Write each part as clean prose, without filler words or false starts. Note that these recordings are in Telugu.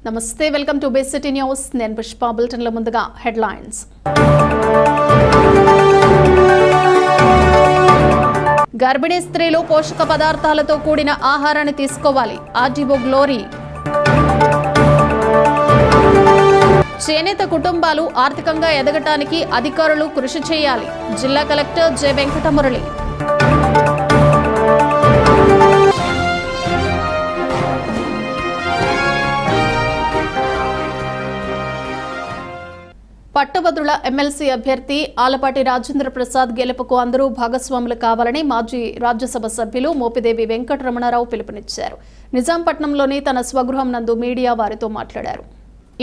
నమస్తే, welcome to base city news. నేను పుష్ప. బులెటిన్ల ముందుగా హెడ్లైన్స్. గర్భిణీ స్త్రీలు పోషక పదార్థాలతో కూడిన ఆహారాన్ని తీసుకోవాలి. RDO glory. చేనేత కుటుంబాలు ఆర్థికంగా ఎదగటానికి అధికారులు కృషి చేయాలి. జిల్లా కలెక్టర్ జె వెంకటమురళి. పట్టభద్రుల ఎమ్మెల్సీ అభ్యర్థి ఆలపాటి రాజేంద్ర ప్రసాద్ గెలుపుకు అందరూ భాగస్వాములు కావాలని మాజీ రాజ్యసభ సభ్యులు మోపిదేవి వెంకటరమణారావు పిలుపునిచ్చారు. నిజాంపట్నంలోని తన స్వగృహం నందు మీడియా వారితో మాట్లాడారు.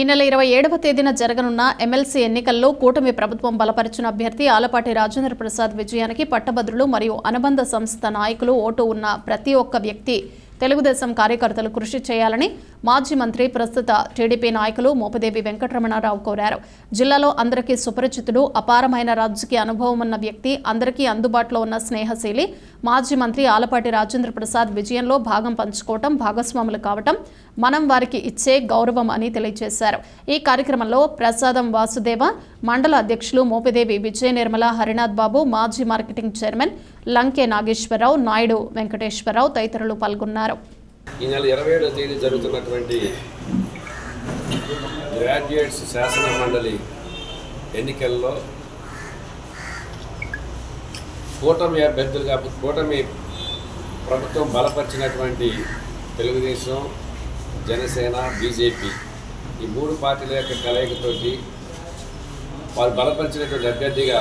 ఈ నెల 27వ తేదీన జరగనున్న ఎమ్మెల్సీ ఎన్నికల్లో కూటమి ప్రభుత్వం బలపరిచిన అభ్యర్థి ఆలపాటి రాజేంద్ర ప్రసాద్ విజయానికి పట్టభద్రులు మరియు అనుబంధ సంస్థ నాయకులు ఓటు ఉన్న ప్రతి ఒక్క వ్యక్తి, తెలుగుదేశం కార్యకర్తలు కృషి చేయాలని మాజీ మంత్రి, ప్రస్తుత టీడీపీ నాయకులు మోపిదేవి వెంకటరమణారావు కోరారు. జిల్లాలో అందరికీ సుపరిచితుడు, అపారమైన రాజకీయ అనుభవం ఉన్న వ్యక్తి, అందరికీ అందుబాటులో ఉన్న స్నేహశీలి మాజీ మంత్రి ఆలపాటి రాజేంద్ర ప్రసాద్ విజయంలో భాగం పంచుకోవటం, భాగస్వాములు కావటం మనం వారికి ఇచ్చే గౌరవం అని తెలియజేశారు. ఈ కార్యక్రమంలో ప్రసాదం వాసుదేవ, మండల అధ్యక్షులు మోపిదేవి విజయ నిర్మల, హరినాథ్ బాబు, మాజీ మార్కెటింగ్ చైర్మన్ లంకే నాగేశ్వరరావు, నాయుడు వెంకటేశ్వరరావు తదితరులు పాల్గొన్నారు. ఈ నెల 27వ తేదీ జరుగుతున్నటువంటి గ్రాడ్యుయేట్స్ శాసన మండలి ఎన్నికల్లో కూటమి అభ్యర్థులుగా కూటమి ప్రభుత్వం బలపరిచినటువంటి తెలుగుదేశం, జనసేన, బీజేపీ ఈ మూడు పార్టీల యొక్క కలయికతోటి వారు బలపరిచినటువంటి అభ్యర్థిగా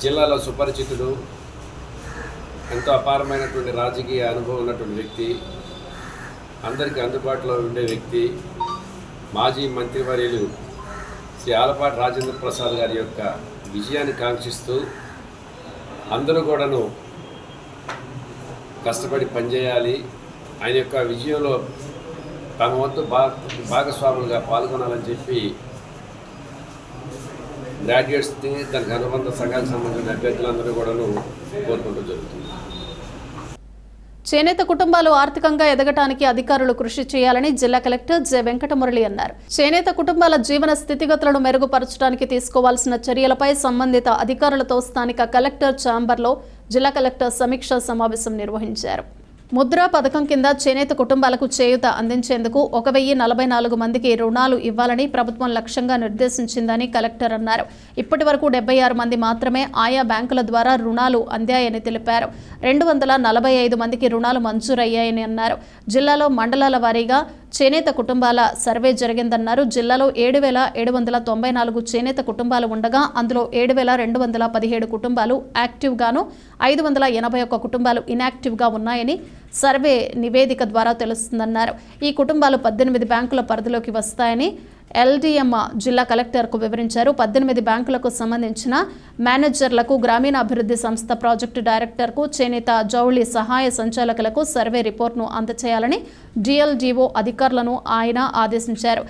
జిల్లాలో సుపరిచితుడు, ఎంతో అపారమైనటువంటి రాజకీయ అనుభవం ఉన్నటువంటి వ్యక్తి, అందరికీ అందుబాటులో ఉండే వ్యక్తి, మాజీ మంత్రివర్యులు శ్రీ ఆలపాటి రాజేంద్ర ప్రసాద్ గారి యొక్క విజయాన్ని కాంక్షిస్తూ అందరూ కూడాను కష్టపడి పనిచేయాలి, ఆయన యొక్క విజయంలో తమ వంతు భాగస్వాములుగా పాల్గొనాలని చెప్పి గ్రాడ్యుయేట్స్ని, దానికి అనుబంధ సంఘాలకు సంబంధించిన అభ్యర్థులందరూ కూడాను కోరుకుంటూ జరుగుతుంది. చేనేత కుటుంబాలు ఆర్థికంగా ఎదగటానికి అధికారులు కృషి చేయాలని జిల్లా కలెక్టర్ జె వెంకటమురళి అన్నారు. చేనేత కుటుంబాల జీవన స్థితిగతులను మెరుగుపరచడానికి తీసుకోవాల్సిన చర్యలపై సంబంధిత అధికారులతో స్థానిక కలెక్టర్ ఛాంబర్లో జిల్లా కలెక్టర్ సమీక్షా సమావేశం నిర్వహించారు. ముద్రా పథకం కింద చేనేత కుటుంబాలకు చేయూత అందించేందుకు 1044 మందికి రుణాలు ఇవ్వాలని ప్రభుత్వం లక్ష్యంగా నిర్దేశించిందని కలెక్టర్ అన్నారు. ఇప్పటి వరకు 76 మంది మాత్రమే ఆయా బ్యాంకుల ద్వారా రుణాలు అందాయని తెలిపారు. 245 మందికి రుణాలు మంజూరయ్యాయని అన్నారు. జిల్లాలో మండలాల వారీగా చేనేత కుటుంబాల సర్వే జరిగిందన్నారు. జిల్లాలో 7794 చేనేత కుటుంబాలు ఉండగా అందులో 7217 కుటుంబాలు యాక్టివ్గాను, 581 కుటుంబాలు ఇన్యాక్టివ్గా ఉన్నాయని సర్వే నివేదిక ద్వారా తెలుస్తుందన్నారు. ఈ కుటుంబాలు 18 బ్యాంకుల పరిధిలోకి వస్తాయని ఎల్డీఎం జిల్లా కలెక్టర్కు వివరించారు. 18 బ్యాంకులకు సంబంధించిన మేనేజర్లకు, గ్రామీణాభివృద్ధి సంస్థ ప్రాజెక్టు డైరెక్టర్కు, చేనేత జౌళి సహాయ సంచాలకులకు సర్వే రిపోర్ట్ను అందచేయాలని డిఎల్డిఓ అధికారులను ఆయన ఆదేశించారు.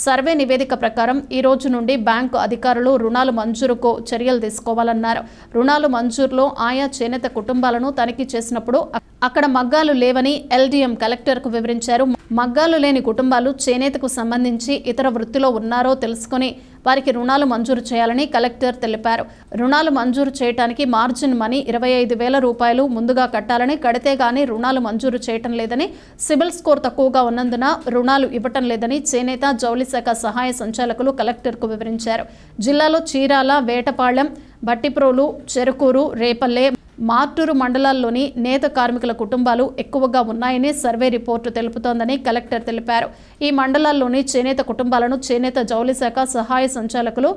సర్వే నివేదిక ప్రకారం ఈ రోజు నుండి బ్యాంకు అధికారులు రుణాలు మంజూరుకు చర్యలు తీసుకోవాలన్నారు. రుణాలు మంజూరులో ఆయా చేనేత కుటుంబాలను తనిఖీ చేసినప్పుడు అక్కడ మగ్గాలు లేవని ఎల్డీఎం కలెక్టర్కు వివరించారు. మగ్గాలు లేని కుటుంబాలు చేనేతకు సంబంధించి ఇతర వృత్తిలో ఉన్నారో తెలుసుకుని వారికి రుణాలు మంజూరు చేయాలని కలెక్టర్ తెలిపారు. రుణాలు మంజూరు చేయడానికి మార్జిన్ మనీ 25,000 రూపాయలు ముందుగా కట్టాలని, కడితే గానీ రుణాలు మంజూరు చేయటం లేదని, సిబిల్ స్కోర్ తక్కువగా ఉన్నందున రుణాలు ఇవ్వటం లేదని చేనేత జౌళి శాఖ సహాయ సంచాలకులు కలెక్టర్కు వివరించారు. జిల్లాలో చీరాల, వేటపాళెం, భట్టిప్రోలు, చెరుకూరు, రేపల్లె, మార్టూరు మండలాల్లోని నేత కార్మికుల కుటుంబాలు ఎక్కువగా ఉన్నాయని సర్వే రిపోర్టు తెలుపుతోందని కలెక్టర్ తెలిపారు. ఈ మండలాల్లోని చేనేత కుటుంబాలను చేనేత జౌళి శాఖ సహాయ సంచాలకులు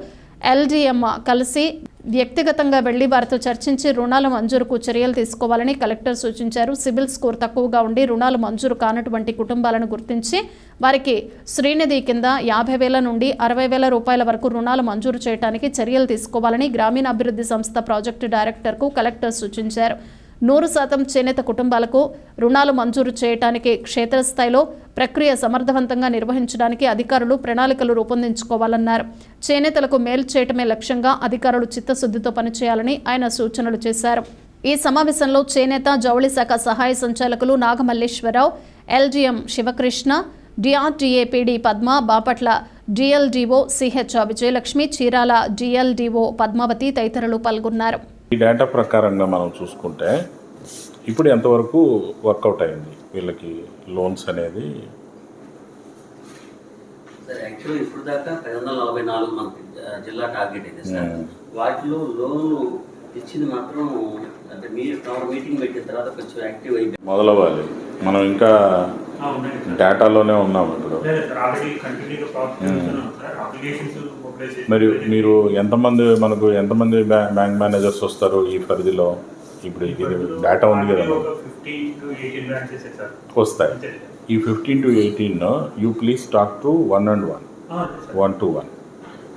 ఎల్డీఎం కలిసి వ్యక్తిగతంగా వెళ్లి వారితో చర్చించి రుణాల మంజూరుకు చర్యలు తీసుకోవాలని కలెక్టర్ సూచించారు. సిబిల్ స్కోర్ తక్కువగా ఉండి రుణాలు మంజూరు కానటువంటి కుటుంబాలను గుర్తించి వారికి శ్రీనిధి కింద 50,000 నుండి 60,000 రూపాయల వరకు రుణాలు మంజూరు చేయడానికి చర్యలు తీసుకోవాలని గ్రామీణాభివృద్ధి సంస్థ ప్రాజెక్టు డైరెక్టర్కు కలెక్టర్ సూచించారు. 100% చేనేత కుటుంబాలకు రుణాలు మంజూరు చేయడానికి క్షేత్రస్థాయిలో ప్రక్రియ సమర్థవంతంగా నిర్వహించడానికి అధికారులు ప్రణాళికలు రూపొందించుకోవాలన్నారు. చేనేతలకు మేలు చేయటమే లక్ష్యంగా అధికారులు చిత్తశుద్ధితో పనిచేయాలని ఆయన సూచనలు చేశారు. ఈ సమావేశంలో చేనేత జౌళి శాఖ సహాయ సంచాలకులు Nagamalleswararao, LGM Sivakrishna, DRDA PD Padma, Bapatla DLDO CH Vijayalakshmi, Chirala DLDO Padmavathi తదితరులు పాల్గొన్నారు. ఈ డేటా ప్రకారంగా మనం చూసుకుంటే ఇప్పుడు ఎంతవరకు వర్కౌట్ అయింది వీళ్ళకి లోన్స్ అనేది? సార్ యాక్చువల్గా ఇప్పుడు దాకా 544 మనకి జిల్లా టార్గెట్ అయితే సార్, వాటిలో లోన్ ఇచ్చింది మాత్రం అంటే మీరు మీటింగ్ పెట్టిన తర్వాత కొంచెం యాక్టివ్ అయిపోయింది. మొదలవ్వాలి. మనం ఇంకా డేటాలోనే ఉన్నాం ఇప్పుడు. మరి మీరు ఎంతమంది బ్యాంక్ మేనేజర్స్ వస్తారు ఈ పరిధిలో? ఇప్పుడు ఇది డేటా ఉంది కదా, వస్తాయి. ఈ 15 to 18 you please talk to 1-on-1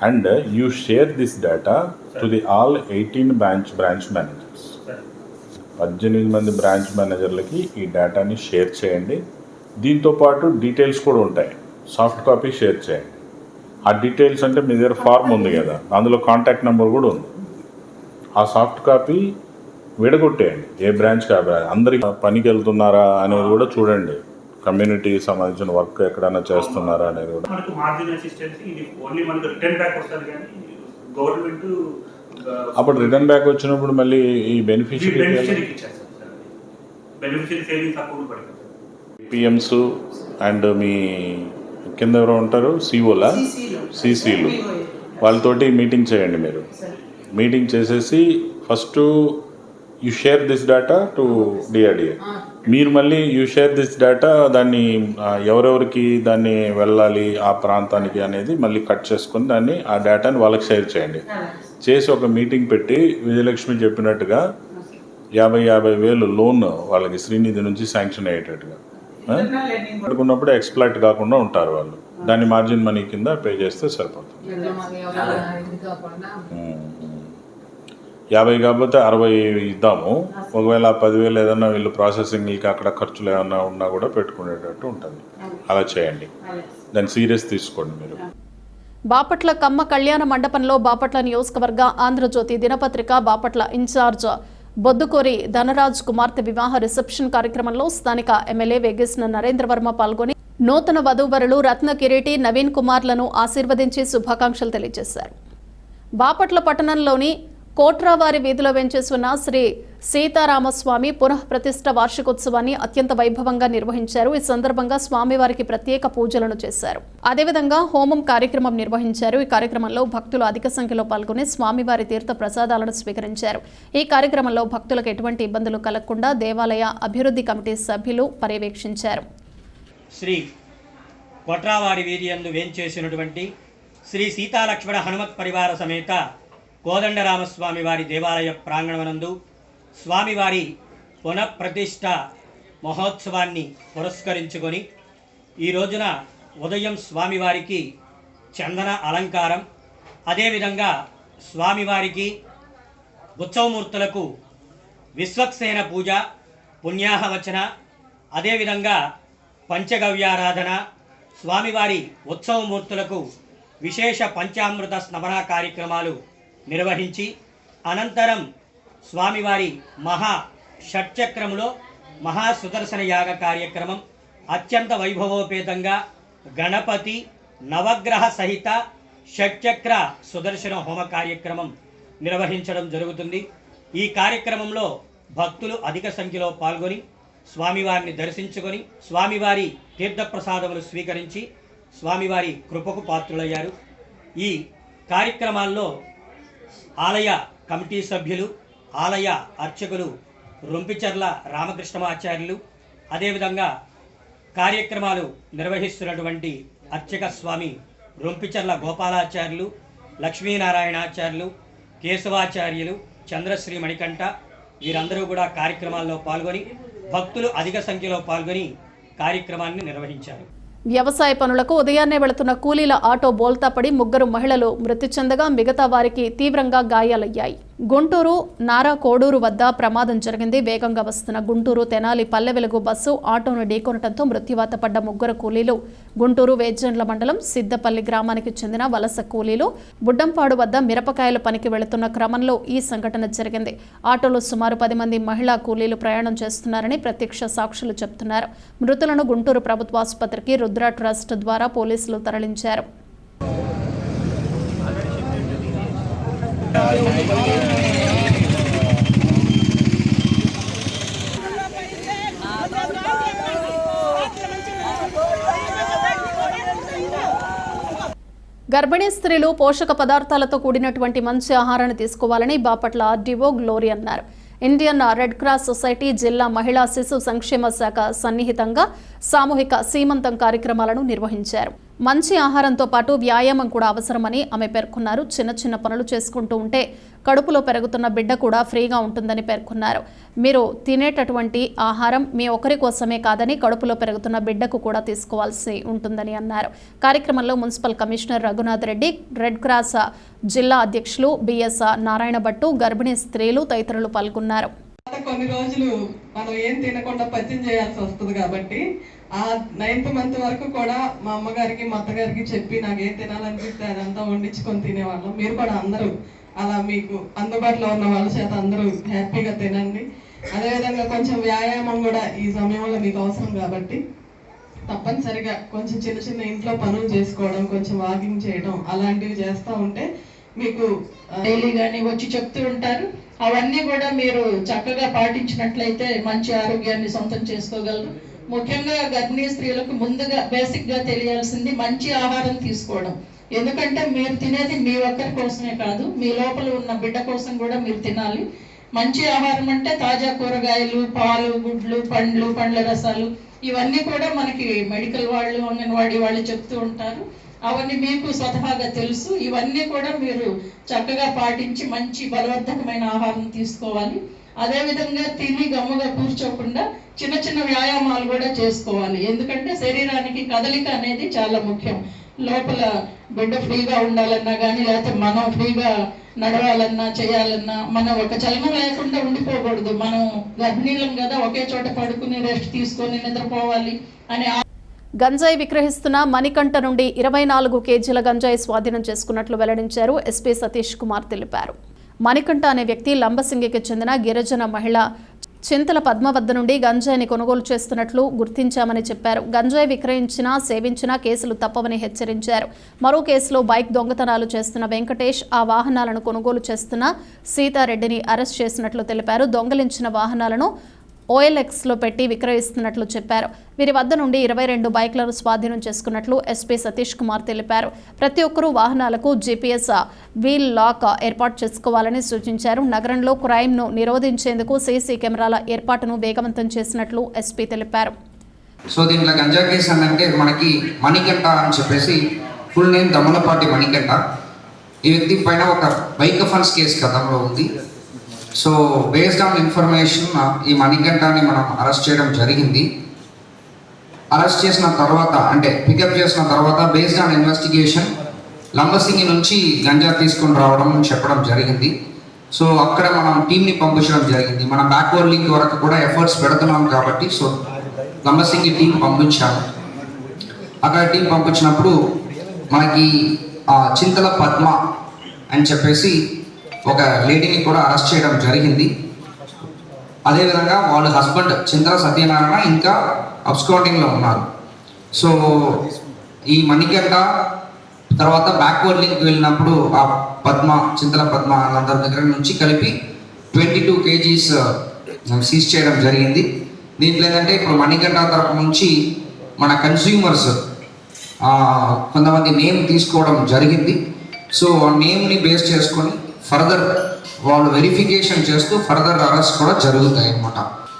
and you share this data to the all 18 branch managers. 18 మంది బ్రాంచ్ మేనేజర్లకి ఈ డేటాని షేర్ చేయండి. దీంతోపాటు డీటెయిల్స్ కూడా ఉంటాయి, సాఫ్ట్ కాపీ షేర్ చేయండి. ఆ డీటెయిల్స్ అంటే మీ దగ్గర ఫార్మ్ ఉంది కదా, అందులో కాంటాక్ట్ నెంబర్ కూడా ఉంది. ఆ సాఫ్ట్ కాపీ విడగొట్టేయండి, ఏ బ్రాంచ్కి ఆ బ్రాంచ్. అందరికి పనికి వెళ్తున్నారా అనేది కూడా చూడండి, కమ్యూనిటీకి సంబంధించిన వర్క్ ఎక్కడైనా చేస్తున్నారా అనేది కూడా. మనకు మార్జిన్ అసిస్టెన్స్ ఇది ఓన్లీ మనకు రిటర్న్ బ్యాక్ వస్తుంది, కానీ గవర్నమెంట్ అప్పుడు రిటర్న్ బ్యాక్ వచ్చినప్పుడు మళ్ళీ ఈ బెనిఫిషియరీ సేవింగ్స్ అకౌంట్ పడుతుంది. పిఎంస్ అండ్ మీ కింద ఎవరో ఉంటారు సిసిలు, వాళ్ళతోటి మీటింగ్ చేయండి. మీరు మీటింగ్ చేసేసి first you share this data to DRDA. మీరు మళ్ళీ యూ షేర్ దిస్ డేటా, దాన్ని ఎవరెవరికి దాన్ని వెళ్ళాలి ఆ ప్రాంతానికి అనేది మళ్ళీ కట్ చేసుకొని దాన్ని ఆ డేటాని వాళ్ళకి షేర్ చేయండి. చేసి ఒక మీటింగ్ పెట్టి విజయలక్ష్మి చెప్పినట్టుగా 50,000 లోన్ వాళ్ళకి శ్రీనిధి నుంచి శాంక్షన్ అయ్యేటట్టుగా పడుకున్నప్పుడు ఎక్స్ప్లాయిట్ కాకుండా ఉంటారు వాళ్ళు. దాన్ని మార్జిన్ మనీ కింద పే చేస్తే సరిపోతుంది. 50 కాకపోతే 60 ఇద్దాము. ఒకవేళ 10,000 ఏదన్నా వీళ్ళు ప్రాసెసింగ్కి అక్కడ ఖర్చులు ఏమన్నా ఉన్నా కూడా పెట్టుకునేటట్టు ఉంటుంది. అలా చేయండి, దాన్ని సీరియస్ తీసుకోండి మీరు. బాపట్ల కమ్మ కళ్యాణ మండపంలో బాపట్ల నియోజకవర్గ ఆంధ్రజ్యోతి దినపత్రిక బాపట్ల ఇన్ఛార్జ్ బొద్దుకోరి ధనరాజ్ కుమార్తె వివాహ రిసెప్షన్ కార్యక్రమంలో స్థానిక ఎమ్మెల్యే వేగేసిన నరేంద్రవర్మ పాల్గొని నూతన వధూవరులు రత్న కిరీటి నవీన్ కుమార్లను ఆశీర్వదించి శుభాకాంక్షలు తెలియజేశారు. బాపట్ల పట్టణంలోని కోట్రావారి వీధిలో వెంచేసున్న శ్రీ సీతారామస్వామి పునఃప్రతిష్ఠ వార్షికోత్సవాన్ని అత్యంత వైభవంగా నిర్వహించారు. ఈ సందర్భంగా స్వామివారికి ప్రత్యేక పూజలను చేశారు. అదేవిధంగా హోమం కార్యక్రమం నిర్వహించారు. ఈ కార్యక్రమంలో భక్తులు అధిక సంఖ్యలో పాల్గొని స్వామివారి తీర్థ ప్రసాదాలను స్వీకరించారు. ఈ కార్యక్రమంలో భక్తులకు ఎటువంటి ఇబ్బందులు కలగకుండా దేవాలయ అభివృద్ధి కమిటీ సభ్యులు పర్యవేక్షించారు. శ్రీ కోట్రావారి వీధి యందు వేంచేసినటువంటి శ్రీ సీతాలక్ష్మణ హనుమత్ పరివార సమేత కోదండరామస్వామి వారి దేవాలయ ప్రాంగణమనందు స్వామివారి పునఃప్రతిష్ఠ మహోత్సవాన్ని పురస్కరించుకొని ఈ రోజున ఉదయం స్వామివారికి చందన అలంకారం, అదేవిధంగా స్వామివారికి ఉత్సవమూర్తులకు విశ్వక్సేన పూజ, పుణ్యాహవచన, అదేవిధంగా పంచగవ్యారాధన, స్వామివారి ఉత్సవమూర్తులకు విశేష పంచామృత స్నపన కార్యక్రమాలు నిర్వహించి అనంతరం స్వామివారి మహా షట్చక్రములో మహా సుదర్శన యాగ కార్యక్రమం అత్యంత వైభవోపేతంగా గణపతి నవగ్రహ సహిత షట్చక్ర సుదర్శన హోమ కార్యక్రమం నిర్వహించడం జరుగుతుంది. ఈ కార్యక్రమంలో భక్తులు అధిక సంఖ్యలో పాల్గొని స్వామివారిని దర్శించుకొని స్వామివారి తీర్థప్రసాదములు స్వీకరించి స్వామివారి కృపకు పాత్రులయ్యారు. ఈ కార్యక్రమాల్లో ఆలయ కమిటీ సభ్యులు, ఆలయ అర్చకులు రొంపిచర్ల రామకృష్ణమాచార్యులు, అదేవిధంగా కార్యక్రమాలు నిర్వహిస్తున్నటువంటి అర్చక స్వామి రొంపిచర్ల గోపాలాచార్యులు, లక్ష్మీనారాయణాచార్యులు, కేశవాచార్యులు, చంద్రశ్రీ మణికంఠ వీరందరూ కూడా కార్యక్రమాల్లో పాల్గొని భక్తులు అధిక సంఖ్యలో పాల్గొని కార్యక్రమాన్ని నిర్వహించారు. వ్యవసాయ పనులకు ఉదయాన్నే వెళుతున్న కూలీల ఆటో బోల్తా పడి 3 మహిళలు మృతి చెందగా మిగతా వారికి తీవ్రంగా గాయాలయ్యాయి. గుంటూరు నారా కోడూరు వద్ద ప్రమాదం జరిగింది. వేగంగా వస్తున్న గుంటూరు తెనాలి పల్లె వెలుగు బస్సు ఆటోను ఢీకొనడంతో మృత్యువాత పడ్డ ముగ్గురు కూలీలు గుంటూరు వేజండ్ల మండలం సిద్దపల్లి గ్రామానికి చెందిన వలస కూలీలు బుడ్డంపాడు వద్ద మిరపకాయల పనికి వెళుతున్న క్రమంలో ఈ సంఘటన జరిగింది. ఆటోలో సుమారు 10 మంది మహిళా కూలీలు ప్రయాణం చేస్తున్నారని ప్రత్యక్ష సాక్షులు చెబుతున్నారు. మృతులను గుంటూరు ప్రభుత్వ ఆసుపత్రికి రుద్ర ట్రస్ట్ ద్వారా పోలీసులు తరలించారు. గర్భిణీ స్త్రీలు పోషక పదార్థాలతో కూడినటువంటి మంచి ఆహారాన్ని తీసుకోవాలని బాపట్ల ఆర్డీఓ గ్లోరీ అన్నారు. ఇండియన్ రెడ్ క్రాస్ సొసైటీ జిల్లా మహిళా శిశు సంక్షేమ శాఖ సన్నిహితంగా సామూహిక సీమంతం కార్యక్రమాలను నిర్వహించారు. మంచి ఆహారంతో పాటు వ్యాయామం కూడా అవసరమని ఆమె పేర్కొన్నారు. చిన్న చిన్న పనులు చేసుకుంటూ ఉంటే కడుపులో పెరుగుతున్న బిడ్డ కూడా ఫ్రీగా ఉంటుందని పేర్కొన్నారు. మీరు తినేటటువంటి ఆహారం మీ ఒకరి కోసమే కాదని కడుపులో పెరుగుతున్న బిడ్డకు కూడా తీసుకోవాల్సి ఉంటుందని అన్నారు. కార్యక్రమంలో municipal commissioner Raghunath Reddy, red cross జిల్లా అధ్యక్షులు బిఎస్ నారాయణ భట్టు, గర్భిణీ స్త్రీలు తదితరులు పాల్గొన్నారు. కొన్ని రోజులు మనం ఏం తినకుండా పద్యం చేయాల్సి వస్తుంది కాబట్టి ఆ 9th month వరకు కూడా మా అమ్మగారికి మా అత్తగారికి చెప్పి నాకు ఏం తినాలనిపిస్తే అదంతా వండించుకొని తినేవాళ్ళం. మీరు కూడా అందరూ అలా మీకు అందుబాటులో ఉన్న వాళ్ళ చేత అందరూ హ్యాపీగా తినండి. అదేవిధంగా కొంచెం వ్యాయామం కూడా ఈ సమయంలో మీకు అవసరం కాబట్టి తప్పనిసరిగా కొంచెం చిన్న చిన్న ఇంట్లో పనులు చేసుకోవడం, కొంచెం వాకింగ్ చేయడం అలాంటివి చేస్తూ ఉంటే మీకు డైలీ కానీ వచ్చి చెప్తూ ఉంటారు. అవన్నీ కూడా మీరు చక్కగా పాటించినట్లయితే మంచి ఆరోగ్యాన్ని సొంతం చేసుకోగలరు. ముఖ్యంగా గర్భిణీ స్త్రీలకు ముందుగా బేసిక్ గా తెలియాల్సింది మంచి ఆహారం తీసుకోవడం. ఎందుకంటే మీరు తినేది మీ ఒక్కరి కోసమే కాదు, మీ లోపల ఉన్న బిడ్డ కోసం కూడా మీరు తినాలి. మంచి ఆహారం అంటే తాజా కూరగాయలు, పాలు, గుడ్లు, పండ్లు, పండ్ల రసాలు ఇవన్నీ కూడా మనకి మెడికల్ వాళ్ళు, అంగన్వాడీ వాళ్ళు చెప్తూ ఉంటారు. అవన్నీ మీకు స్వతహాగా తెలుసు. ఇవన్నీ కూడా మీరు చక్కగా పాటించి మంచి బలవర్ధకమైన ఆహారం తీసుకోవాలి. అదేవిధంగా తిని గమ్ముగా కూర్చోకుండా చిన్న చిన్న వ్యాయామాలు కూడా చేసుకోవాలి. ఎందుకంటే శరీరానికి కదలిక అనేది చాలా ముఖ్యం. లోపల బిడ్డ ఫ్రీగా ఉండాలన్నా కానీ, లేకపోతే మనం ఫ్రీగా నడవాలన్నా చేయాలన్నా మనం ఒక చలనం లేకుండా ఉండిపోకూడదు. మనం గర్భిణీలం కదా, ఒకే చోట పడుకుని రెస్ట్ తీసుకొని నిద్రపోవాలి అనే. గంజాయి విక్రయిస్తున్న మణికంఠ నుండి 24 కేజీల గంజాయి స్వాధీనం చేసుకున్నట్లు వెల్లడించారు ఎస్పీ సతీష్ కుమార్ తెలిపారు. మణికంఠ అనే వ్యక్తి లంబసింగికి చెందిన గిరిజన మహిళ చింతల పద్మ వద్ద నుండి గంజాయిని కొనుగోలు చేస్తున్నట్లు గుర్తించామని చెప్పారు. గంజాయి విక్రయించినా సేవించినా కేసులు తప్పవని హెచ్చరించారు. మరో కేసులో బైక్ దొంగతనాలు చేస్తున్న వెంకటేష్, ఆ వాహనాలను కొనుగోలు చేస్తున్న సీతారెడ్డిని అరెస్ట్ చేసినట్లు తెలిపారు. దొంగలించిన వాహనాలను OLXలో పెట్టి విక్రయిస్తున్నట్లు చెప్పారు. వీరి వద్ద నుండి 22 బైక్లను స్వాధీనం చేసుకున్నట్లు ఎస్పీ సతీష్ కుమార్ తెలిపారు. ప్రతి ఒక్కరూ వాహనాలకు GPS వీల్ లాక్ ఏర్పాటు చేసుకోవాలని సూచించారు. నగరంలో క్రైమ్ను నిరోధించేందుకు సీసీ కెమెరాల ఏర్పాటును వేగవంతం చేసినట్లు ఎస్పీ తెలిపారు. సో దీంట్లో గంజా కేసు అంటే మనకి మణికంఠ అని చెప్పేసి ఫుల్ నేమ్ దమ్మలపాటి మణికంఠ. ఈ వ్యక్తి పైన ఒక బైక్ అఫెన్స్ కేసు గతంలో ఉంది. సో బేస్డ్ ఆన్ ఇన్ఫర్మేషన్ ఈ మణికంఠని మనం అరెస్ట్ చేయడం జరిగింది. అరెస్ట్ చేసిన తర్వాత అంటే పికప్ చేసిన తర్వాత బేస్డ్ ఆన్ ఇన్వెస్టిగేషన్ లంబసింగి నుంచి గంజా తీసుకొని రావడం చెప్పడం జరిగింది. సో అక్కడ మనం టీంని పంపించడం జరిగింది. మన బ్యాక్వర్డ్ లింక్ వరకు కూడా ఎఫర్ట్స్ పెడుతున్నాం కాబట్టి సో లంబసింగి టీం పంపించాము. అక్కడ టీం పంపించినప్పుడు మనకి చింతల పద్మ అని చెప్పేసి ఒక లేడీని కూడా అరెస్ట్ చేయడం జరిగింది. అదేవిధంగా వాళ్ళ హస్బెండ్ చింతల సత్యనారాయణ ఇంకా అబ్స్కౌంటింగ్లో ఉన్నారు. సో ఈ మణికంఠ తర్వాత బ్యాక్వర్డ్ లింక్ వెళ్ళినప్పుడు ఆ పద్మ, చింతల పద్మ అందరి దగ్గర నుంచి కలిపి 22 kgs సీజ్ చేయడం జరిగింది. దీంట్లో ఏంటంటే ఇప్పుడు మణికంఠ తరపు నుంచి మన కన్స్యూమర్స్ కొంతమంది నేమ్ తీసుకోవడం జరిగింది. సో ఆ నేమ్ని బేస్ చేసుకొని ఫర్దర్ వాళ్ళు వెరిఫికేషన్ చేస్తూ ఫర్దర్ అరెస్ట్ కూడా జరుగుతాయి అన్నమాట.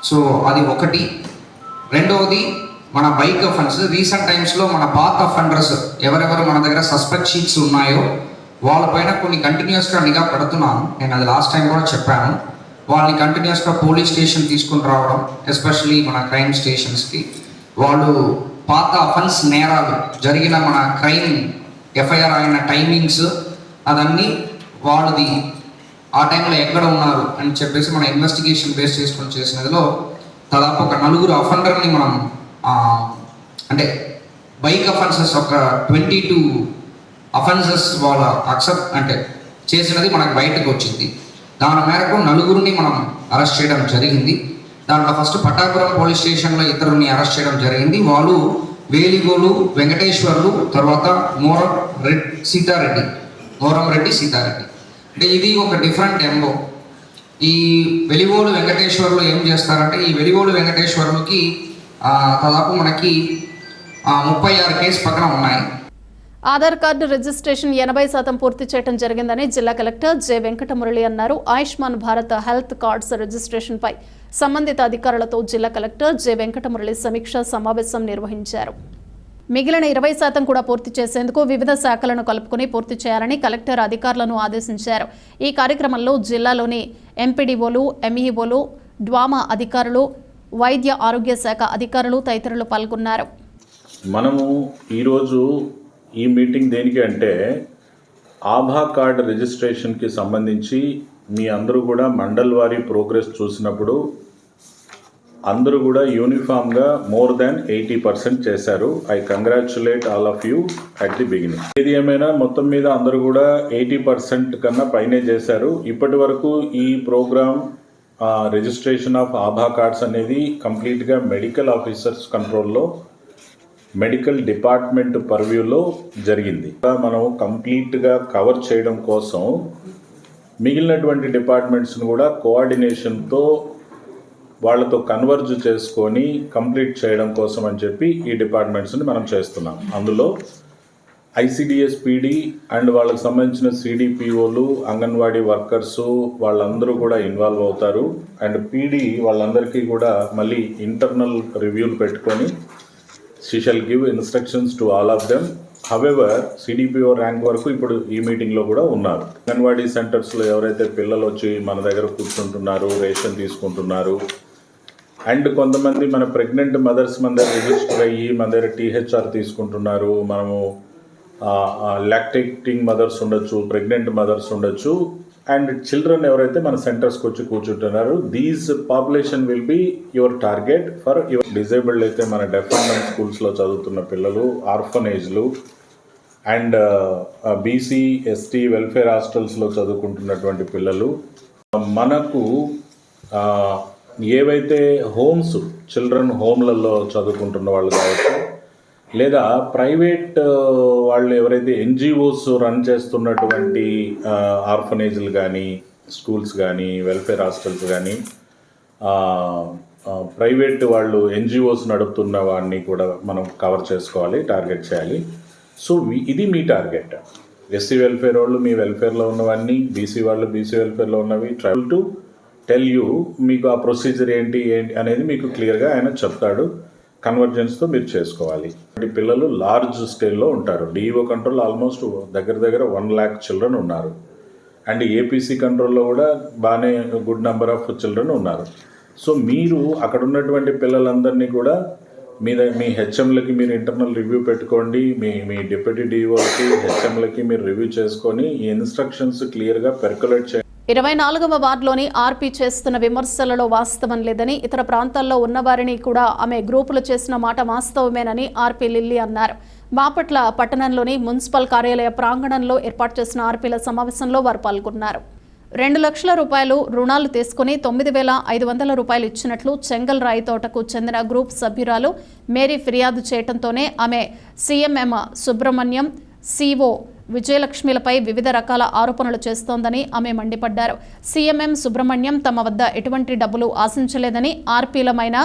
సో అది ఒకటి. రెండవది మన బైక్ అఫెన్స్. రీసెంట్ టైమ్స్లో మన పాత్ అఫెండర్స్ ఎవరెవరు మన దగ్గర సస్పెక్ట్ షీట్స్ ఉన్నాయో వాళ్ళపైన కొన్ని కంటిన్యూస్గా నిఘా పెడుతున్నాను. నేను అది లాస్ట్ టైం కూడా చెప్పాను. వాళ్ళని కంటిన్యూస్గా పోలీస్ స్టేషన్ తీసుకుని రావడం, ఎస్పెషలీ మన క్రైమ్ స్టేషన్స్కి. వాళ్ళు పాత అఫెన్స్ నేరాలు జరిగిన మన క్రైమ్ ఎఫ్ఐఆర్ అయిన టైమింగ్స్ అదన్నీ వాళ్ళది ఆ టైంలో ఎక్కడ ఉన్నారు అని చెప్పేసి మన ఇన్వెస్టిగేషన్ బేస్ చేసుకొని చేసినదిలో దాదాపు ఒక 4 అఫెండర్ని మనం అంటే బైక్ అఫెన్సెస్ ఒక 22 అఫెన్సెస్ వాళ్ళ అక్సెప్ట్ అంటే చేసినది మనకు బయటకు వచ్చింది. దాని మేరకు 4 మనం అరెస్ట్ చేయడం జరిగింది. దాంట్లో ఫస్ట్ పట్టాపురం పోలీస్ స్టేషన్లో 2 అరెస్ట్ చేయడం జరిగింది. వాళ్ళు వేలిగోలు వెంకటేశ్వర్లు, తర్వాత మోరం రెడ్డి సీతారెడ్డి. అంటే ఇది ఒక డిఫరెంట్ ఎంబో. ఈ వెలిగోలు వెంకటేశ్వర్లు ఏం చేస్తారంటే, ఈ వెలిగోలు వెంకటేశ్వర్లకి దాదాపు మనకి 36 కేసు పక్కన ఉన్నాయి. ఆధార్ కార్డు రిజిస్ట్రేషన్ 80% పూర్తి చేయడం జరిగిందని జిల్లా కలెక్టర్ జె వెంకటమురళి అన్నారు. Ayushman Bharat health cards registration పై సంబంధిత అధికారులతో జిల్లా కలెక్టర్ జె వెంకటమురళి సమీక్షా సమావేశం నిర్వహించారు. మిగిలిన 20% కూడా పూర్తి చేసేందుకు వివిధ శాఖలను కలుపుకుని పూర్తి చేయాలని కలెక్టర్ అధికారులను ఆదేశించారు. ఈ కార్యక్రమంలో జిల్లాలోని ఎంపీడీఓలు, ఎంఈఓలు, డ్వామా అధికారులు, వైద్య ఆరోగ్య శాఖ అధికారులు తదితరులు పాల్గొన్నారు. మనము ఈరోజు ఈ మీటింగ్ దేనికి అంటే ఆధార్ కార్డ్ రిజిస్ట్రేషన్కి సంబంధించి మీ అందరూ కూడా మండల్ వారీ ప్రోగ్రెస్ చూసినప్పుడు అందరూ కూడా యూనిఫామ్గా మోర్ దాన్ 80% చేశారు. I congratulate all of you at the beginning. ఏది ఏమైనా మొత్తం మీద అందరూ కూడా 80% కన్నా పైనే చేశారు. ఇప్పటి వరకు ఈ programme registration of Aadhaar cards అనేది కంప్లీట్గా మెడికల్ ఆఫీసర్స్ కంట్రోల్లో, మెడికల్ డిపార్ట్మెంట్ పర్వ్యూలో జరిగింది. మనం కంప్లీట్గా కవర్ చేయడం కోసం మిగిలినటువంటి డిపార్ట్మెంట్స్ను కూడా కోఆర్డినేషన్తో వాళ్ళతో కన్వర్జ్ చేసుకొని కంప్లీట్ చేయడం కోసం అని చెప్పి ఈ డిపార్ట్మెంట్స్ని మనం చేస్తున్నాం. అందులో ఐసిడిఎస్ పీడీ అండ్ వాళ్ళకి సంబంధించిన సిడిపిఓలు, అంగన్వాడీ వర్కర్సు వాళ్ళందరూ కూడా ఇన్వాల్వ్ అవుతారు. అండ్ పీడీ వాళ్ళందరికీ కూడా మళ్ళీ ఇంటర్నల్ రివ్యూలు పెట్టుకొని she shall give instructions to all of them. However, CDPO rank వరకు ఇప్పుడు ఈ మీటింగ్లో కూడా ఉన్నారు. అంగన్వాడీ సెంటర్స్లో ఎవరైతే పిల్లలు వచ్చి మన దగ్గర కూర్చుంటున్నారు, రేషన్ తీసుకుంటున్నారు, అండ్ కొంతమంది మన ప్రెగ్నెంట్ మదర్స్ మన దగ్గర రిజిస్టర్ అయ్యి మన దగ్గర టీహెచ్ఆర్ తీసుకుంటున్నారు. మనము లాక్టేటింగ్ మదర్స్ ఉండొచ్చు, ప్రెగ్నెంట్ మదర్స్ ఉండొచ్చు, అండ్ చిల్డ్రన్ ఎవరైతే మన సెంటర్స్కి వచ్చి కూర్చుంటున్నారు. These population will be your target for your disabled అయితే మన డెఫ్ అండ్ స్కూల్స్లో చదువుతున్న పిల్లలు, ఆర్ఫనేజ్లు అండ్ బీసీ ఎస్టీ వెల్ఫేర్ హాస్టల్స్లో చదువుకుంటున్నటువంటి పిల్లలు. మనకు ఏవైతే హోమ్స్, చిల్డ్రన్ హోమ్లలో చదువుకుంటున్న వాళ్ళు కావచ్చు, లేదా ప్రైవేట్ వాళ్ళు ఎవరైతే ఎన్జిఓస్ రన్ చేస్తున్నటువంటి ఆర్ఫనేజ్లు కానీ, స్కూల్స్ కానీ, వెల్ఫేర్ హాస్టల్స్ కానీ, ప్రైవేట్ వాళ్ళు ఎన్జిఓస్ నడుపుతున్న వాడిని కూడా మనం కవర్ చేసుకోవాలి, టార్గెట్ చేయాలి. సో ఇది మీ టార్గెట్. ఎస్సీ వెల్ఫేర్ వాళ్ళు మీ వెల్ఫేర్లో ఉన్నవన్నీ, బీసీ వాళ్ళు బీసీ వెల్ఫేర్లో ఉన్నవి. ట్రైబల్ టు టెల్ యూ మీకు ఆ ప్రొసీజర్ ఏంటి అనేది మీకు క్లియర్గా ఆయన చెప్తాడు. కన్వర్జెన్స్తో మీరు చేసుకోవాలి. పిల్లలు లార్జ్ స్కేల్లో ఉంటారు. డిఈఓ కంట్రోల్ ఆల్మోస్ట్ దగ్గర 1 lakh చిల్డ్రన్ ఉన్నారు. అండ్ ఏపీసీ కంట్రోల్లో కూడా బాగానే గుడ్ నెంబర్ ఆఫ్ చిల్డ్రన్ ఉన్నారు. సో మీరు అక్కడ ఉన్నటువంటి పిల్లలందరినీ కూడా మీ హెచ్ఎంలకి మీరు ఇంటర్నల్ రివ్యూ పెట్టుకోండి. మీ డిప్యూటీ డిఈఓలకి, హెచ్ఎంలకి మీరు రివ్యూ చేసుకొని ఈ ఇన్స్ట్రక్షన్స్ క్లియర్గా పెర్కులేట్ చేయండి. 24వ వార్డులోని ఆర్పీ చేస్తున్న విమర్శలలో వాస్తవం లేదని, ఇతర ప్రాంతాల్లో ఉన్నవారిని కూడా ఆమె గ్రూపులు చేసిన మాట వాస్తవమేనని ఆర్పీ లిల్లీ అన్నారు. బాపట్ల పట్టణంలోని మున్సిపల్ కార్యాలయ ప్రాంగణంలో ఏర్పాటు చేసిన ఆర్పీల సమావేశంలో వారు పాల్గొన్నారు. 2 లక్షల రూపాయలు రుణాలు తీసుకుని 9,500 రూపాయలు ఇచ్చినట్లు చెంగల్ రాయి తోటకు చెందిన గ్రూప్ సభ్యురాలు మేరీ ఫిర్యాదు చేయడంతోనే ఆమె సిఎంఎం సుబ్రహ్మణ్యం, సిఓ విజయలక్ష్మిలపై వివిధ రకాల ఆరోపణలు చేస్తోందని ఆమె మండిపడ్డారు. సిఎంఎం సుబ్రహ్మణ్యం తమ వద్ద ఎటువంటి డబ్బులు ఆశించలేదని, ఆర్పీలమైన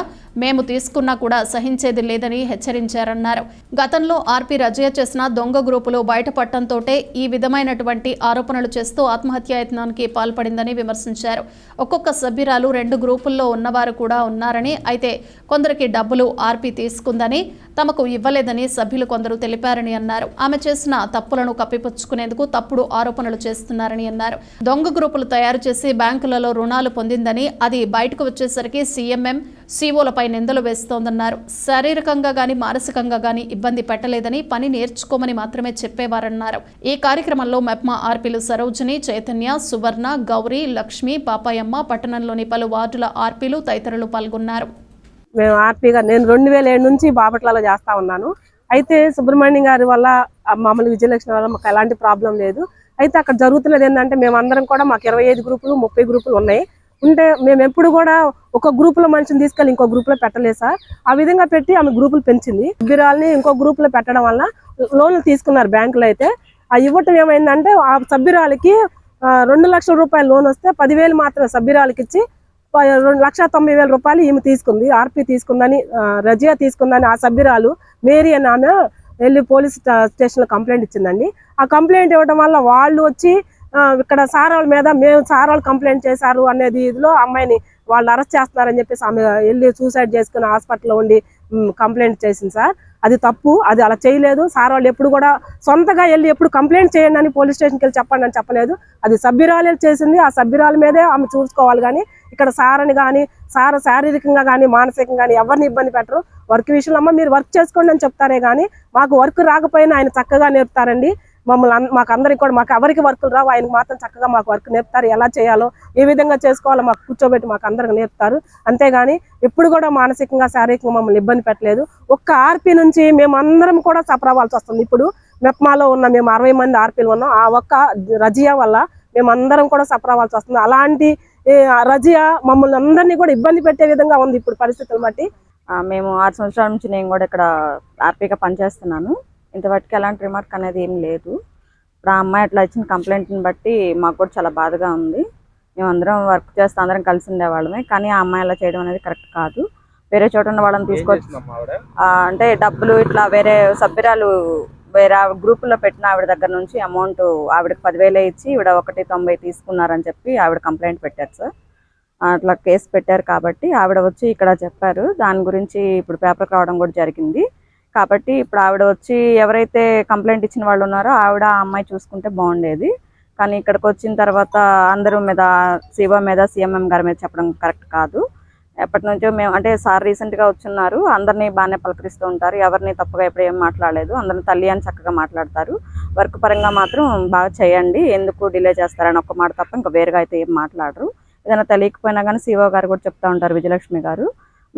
మేము తీసుకున్నా కూడా సహించేది లేదని హెచ్చరించారన్నారు. గతంలో ఆర్పీ రజయ చేసిన దొంగ గ్రూపులు బయటపడటంతోటే ఈ విధమైనటువంటి ఆరోపణలు చేస్తూ ఆత్మహత్యాయత్నానికి పాల్పడిందని విమర్శించారు. ఒక్కొక్క సభ్యురాలు 2 గ్రూపుల్లో ఉన్నవారు కూడా ఉన్నారని, అయితే కొందరికి డబ్బులు ఆర్పీ తీసుకుందని, తమకు ఇవ్వలేదని సభ్యులు కొందరు తెలిపారని అన్నారు. ఆమె చేసిన తప్పులను కప్పిపుచ్చుకునేందుకు తప్పుడు ఆరోపణలు చేస్తున్నారని అన్నారు. దొంగ గ్రూపులు తయారు చేసి బ్యాంకులలో రుణాలు పొందిందని, అది బయటకు వచ్చేసరికి సీఎంఎం సీఓలపై నిందలు వేస్తోందన్నారు. శారీరకంగా గాని మానసికంగా గాని ఇబ్బంది పెట్టలేదని, పని నేర్చుకోమని మాత్రమే చెప్పేవారన్నారు. ఈ కార్యక్రమంలో మెప్మా ఆర్పీలు సరోజిని, చైతన్య, సువర్ణ, గౌరీ, లక్ష్మి, పాపాయమ్మ, పట్టణంలోని పలు వార్డుల ఆర్పీలు తదితరులు పాల్గొన్నారు. మేము ఆర్పీగా నేను 2007 నుంచి బాపట్లలో చేస్తా ఉన్నాను. అయితే సుబ్రహ్మణ్యం గారి వల్ల మామూలు విజయలక్ష్మి వల్ల మాకు ఎలాంటి ప్రాబ్లం లేదు. అయితే అక్కడ జరుగుతున్నది ఏంటంటే మేమందరం కూడా మాకు 25 గ్రూపులు 30 గ్రూపులు ఉన్నాయి. ఉంటే మేము ఎప్పుడు కూడా ఒక గ్రూపులో మనిషిని తీసుకెళ్ళి ఇంకో గ్రూపులో పెట్టలేదు సార్. ఆ విధంగా పెట్టి ఆమె గ్రూపులు పెంచింది. సభ్యురాల్ని ఇంకో గ్రూపులో పెట్టడం వల్ల లోన్లు తీసుకున్నారు బ్యాంకులు. అయితే ఆ ఇవ్వటం ఏమైందంటే ఆ సభ్యురాలకి 2 లక్షల రూపాయల లోన్ వస్తే 10,000 మాత్రమే సభ్యురాలకి ఇచ్చి 2,90,000 రూపాయలు ఈమె తీసుకుంది. ఆర్పీ తీసుకుందని, రజియా తీసుకుందని ఆ సభ్యురాలు మేరీ అని ఆమె వెళ్ళి పోలీస్ స్టేషన్లో కంప్లైంట్ ఇచ్చిందండి. ఆ కంప్లైంట్ ఇవ్వడం వల్ల వాళ్ళు వచ్చి ఇక్కడ సారాల మీద మేము సారాలు కంప్లైంట్ చేశారు అనేది ఇదిలో అమ్మాయిని వాళ్ళు అరెస్ట్ చేస్తున్నారని చెప్పేసి ఆమె వెళ్ళి సూసైడ్ చేసుకుని హాస్పిటల్లో ఉండి కంప్లైంట్ చేసింది సార్. అది తప్పు, అది అలా చేయలేదు. సార్ వాళ్ళు ఎప్పుడు కూడా సొంతగా వెళ్ళి ఎప్పుడు కంప్లైంట్ చేయండి అని పోలీస్ స్టేషన్కి వెళ్ళి చెప్పండి అని చెప్పలేదు. అది సభ్యురాలే చేసింది. ఆ సభ్యురాల మీదే ఆమె చూసుకోవాలి. కానీ ఇక్కడ సారని కానీ సార్ శారీరకంగా కానీ మానసికంగా కానీ ఎవరిని ఇబ్బంది పెట్టరు. వర్క్ విషయంలో అమ్మ మీరు వర్క్ చేసుకోండి అని చెప్తారే కానీ మాకు వర్క్ రాకపోయినా ఆయన చక్కగా నేర్పుతారండి. మాకు అందరికి కూడా మాకు ఎవరికి వర్కులు రావు, ఆయనకు మాత్రం చక్కగా మాకు వర్క్ నేర్పుతారు. ఎలా చేయాలో ఏ విధంగా చేసుకోవాలో మాకు కూర్చోబెట్టి మాకు అందరికి నేర్పుతారు. అంతేగాని ఎప్పుడు కూడా మానసికంగా శారీరకంగా మమ్మల్ని ఇబ్బంది పెట్టలేదు. ఒక్క ఆర్పీ నుంచి మేము అందరం కూడా సఫర్ అవ్వాల్సి వస్తుంది. ఇప్పుడు మెప్మాలో ఉన్న మేము 60 మంది ఆర్పీలు ఉన్నాం. ఆ ఒక్క రజియా వల్ల మేము అందరం కూడా సఫర్ అవ్వాల్సి వస్తుంది. అలాంటి రజియా మమ్మల్ని అందరినీ కూడా ఇబ్బంది పెట్టే విధంగా ఉంది ఇప్పుడు పరిస్థితులు బట్టి. మేము 6 సంవత్సరాల నుంచి నేను కూడా ఇక్కడ ఆర్పీగా పనిచేస్తున్నాను. ఇంతవరకు ఎలాంటి రిమార్క్ అనేది ఏం లేదు. ఇప్పుడు ఆ అమ్మాయి అట్లా ఇచ్చిన కంప్లైంట్ని బట్టి మాకు కూడా చాలా బాధగా ఉంది. మేమందరం వర్క్ చేస్తూ అందరం కలిసి ఉండేవాళ్ళమే. కానీ ఆ అమ్మాయి అలా చేయడం అనేది కరెక్ట్ కాదు. వేరే చోట ఉన్న వాళ్ళని తీసుకొచ్చి అంటే డబ్బులు ఇట్లా వేరే సభ్యురాలు వేరే గ్రూపుల్లో పెట్టిన ఆవిడ దగ్గర నుంచి అమౌంట్ ఆవిడకి 10,000 ఇచ్చి ఈవిడ 1,90 తీసుకున్నారని చెప్పి ఆవిడ కంప్లైంట్ పెట్టారు సార్. అట్లా కేసు పెట్టారు కాబట్టి ఆవిడ వచ్చి ఇక్కడ చెప్పారు. దాని గురించి ఇప్పుడు పేపర్కి రావడం కూడా జరిగింది. కాబట్టి ఇప్పుడు ఆవిడ వచ్చి ఎవరైతే కంప్లైంట్ ఇచ్చిన వాళ్ళు ఉన్నారో ఆవిడ ఆ అమ్మాయి చూసుకుంటే బాగుండేది. కానీ ఇక్కడికి వచ్చిన తర్వాత అందరూ మీద సీఓ మీద సీఎంఎం గారి మీద చెప్పడం కరెక్ట్ కాదు. ఎప్పటి నుంచో మేము అంటే సార్ రీసెంట్గా వచ్చున్నారు. అందరినీ బాగానే పలకరిస్తూ ఉంటారు. ఎవరిని తప్పుగా ఎప్పుడు ఏం మాట్లాడలేదు. అందరిని తల్లి అని చక్కగా మాట్లాడతారు. వర్క్ పరంగా మాత్రం బాగా చేయండి, ఎందుకు డిలే చేస్తారని ఒక్క మాట తప్ప ఇంకా వేరుగా అయితే ఏం మాట్లాడరు. ఏదైనా తెలియకపోయినా కానీ సీఓ గారు కూడా చెప్తూ ఉంటారు, విజయలక్ష్మి గారు.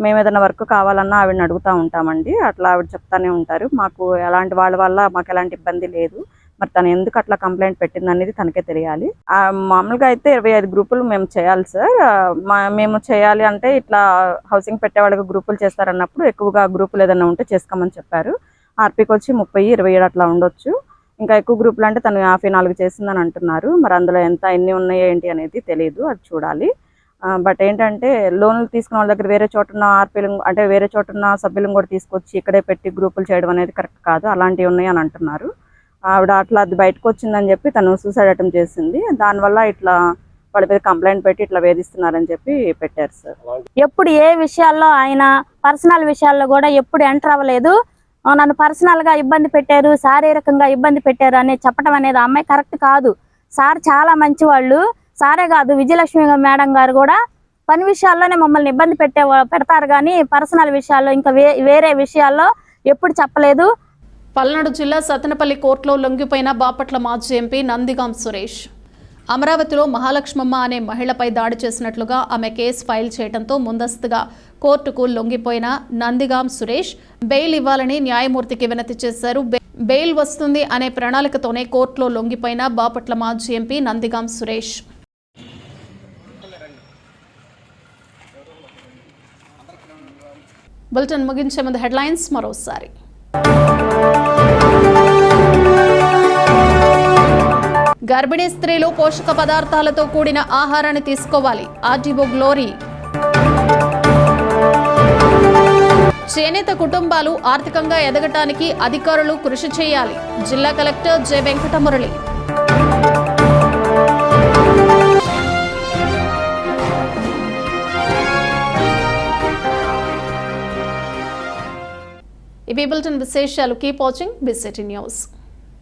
మేము ఏదైనా వర్క్ కావాలన్నా ఆవిడని అడుగుతూ ఉంటామండి. అట్లా ఆవిడ చెప్తానే ఉంటారు. మాకు ఎలాంటి వాళ్ళ వల్ల మాకు ఎలాంటి ఇబ్బంది లేదు. మరి తను ఎందుకు అట్లా కంప్లైంట్ పెట్టింది అనేది తనకే తెలియాలి. మామూలుగా అయితే 25 గ్రూపులు మేము చేయాలి సార్. మేము చేయాలి అంటే ఇట్లా హౌసింగ్ పెట్టే వాళ్ళకి గ్రూపులు చేస్తారన్నప్పుడు ఎక్కువగా గ్రూపులు ఏదైనా ఉంటే చేసుకోమని చెప్పారు. ఆర్పీకి వచ్చి 30, 27 అట్లా ఉండొచ్చు. ఇంకా ఎక్కువ గ్రూపులు అంటే తను 54 చేసిందని అంటున్నారు. మరి అందులో ఎన్ని ఉన్నాయో ఏంటి అనేది తెలియదు, అది చూడాలి. బట్ ఏంటంటే లోన్లు తీసుకున్న వాళ్ళ దగ్గర వేరే చోట ఉన్న ఆర్పీలు అంటే వేరే చోట ఉన్న సభ్యులను కూడా తీసుకొచ్చి ఇక్కడే పెట్టి గ్రూపులు చేయడం అనేది కరెక్ట్ కాదు. అలాంటివి ఉన్నాయి అని అంటున్నారు. ఆవిడ అట్లా అది బయటకు వచ్చిందని చెప్పి తను సూసైడ్ అటెంప్ట్ చేసింది. దానివల్ల ఇట్లా వాళ్ళ మీద కంప్లైంట్ పెట్టి ఇట్లా వేధిస్తున్నారని చెప్పి పెట్టారు సార్. ఎప్పుడు ఏ విషయాల్లో ఆయన పర్సనల్ విషయాల్లో కూడా ఎప్పుడు ఎంటర్ అవ్వలేదు. నన్ను పర్సనల్గా ఇబ్బంది పెట్టారు, శారీరకంగా ఇబ్బంది పెట్టారు అని చెప్పడం అనేది అమ్మాయి కరెక్ట్ కాదు. సార్ చాలా మంచి వాళ్ళు. సారే కాదు, విజయలక్ష్మి మేడం గారు కూడా పని విషయాల్లోనే మమ్మల్ని ఇబ్బంది పెడతారు కానీ పర్సనల్ విషయాల్లో ఇంకా వేరే విషయాల్లో ఎప్పుడు చెప్పలేదు. పల్నాడు జిల్లా సత్తెనపల్లి కోర్టులో లొంగిపోయిన బాపట్ల మాజీ ఎంపీ నందిగాం సురేష్. అమరావతిలో మహాలక్ష్మమ్మ అనే మహిళపై దాడి చేసినట్లుగా ఆమె కేసు ఫైల్ చేయడంతో ముందస్తుగా కోర్టుకు లొంగిపోయిన నందిగాం సురేష్ బెయిల్ ఇవ్వాలని న్యాయమూర్తికి వినతి చేశారు. బెయిల్ వస్తుంది అనే ప్రణాళికతోనే కోర్టులో లొంగిపోయిన బాపట్ల మాజీ ఎంపీ నందిగాం సురేష్. బులెటిన్ ముగించే ముందు హెడ్లైన్స్ మరోసారి. గర్భిణీ స్త్రీలు పోషక పదార్థాలతో కూడిన ఆహారాన్ని తీసుకోవాలి. RDO glory. చేనేత కుటుంబాలు ఆర్థికంగా ఎదగటానికి అధికారులు కృషి చేయాలి. జిల్లా కలెక్టర్ జె వెంకటమురళి. ఇవి బులెటిన్ విశేషాలు. Keep watching BCT news.